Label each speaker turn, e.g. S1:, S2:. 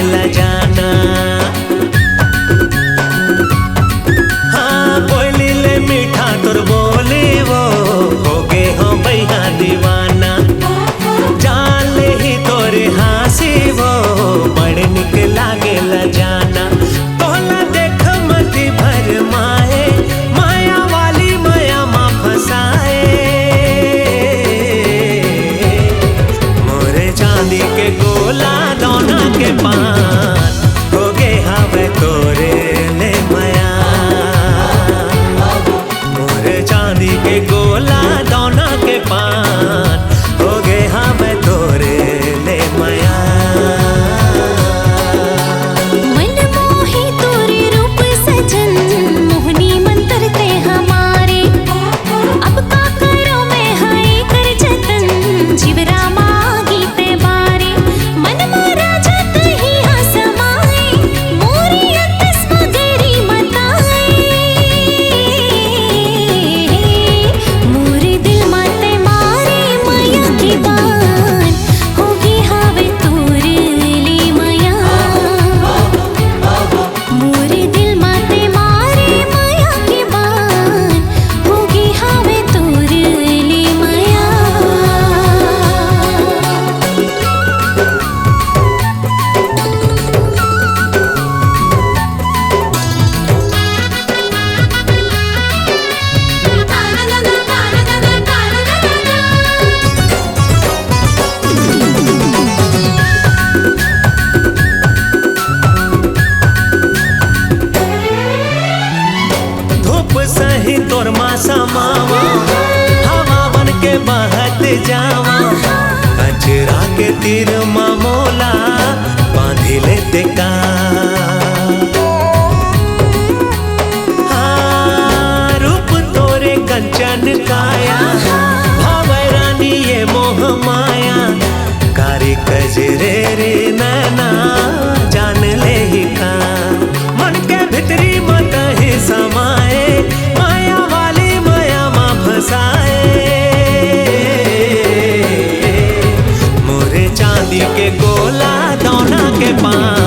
S1: लागेला जाना। हाँ बोली ले मीठा तोर बोली वो हो गे हो भैया दीवाना। जान ले ही तोरे हंसी वो बड़ निक लागेला जाना। तोला देख मती भर माए माया वाली माया माँ फसाए। मोरे चांदी के गोला दोना के पान हो गे हवे तोरे ले माया। मोरे चांदी के गोला दोना के पान हो गे हवे तोरे ले माया।
S2: मन मोही तोरे रूप सजन मोहनी मंत्र ते हमारे। अब का करो मैं हाय कर जतन जीवरा मागी ते बारे। मन मारा जत ही हसमाए मोरी अतस मगरी मताए। मोरे दिल माते मारे माया की बान होगी हावे तोरे ले माया। मोरे दिल माते मारे माया की बान होगी हावे तोरे ले माया।
S1: धूप सही तोर माँ समावा हवा बन के बहत जावा। कचरा के तीर मामोला बांधी लेते का। हाँ, रूप तोरे कंचन काया भावे रानी ये मोह माया। कारी कजरे रे नैना जान ले ही का। मन के भितरी मत ही समाए माया वाली माया माँ फसाए। मोरे चांदी के गोला दोना के पान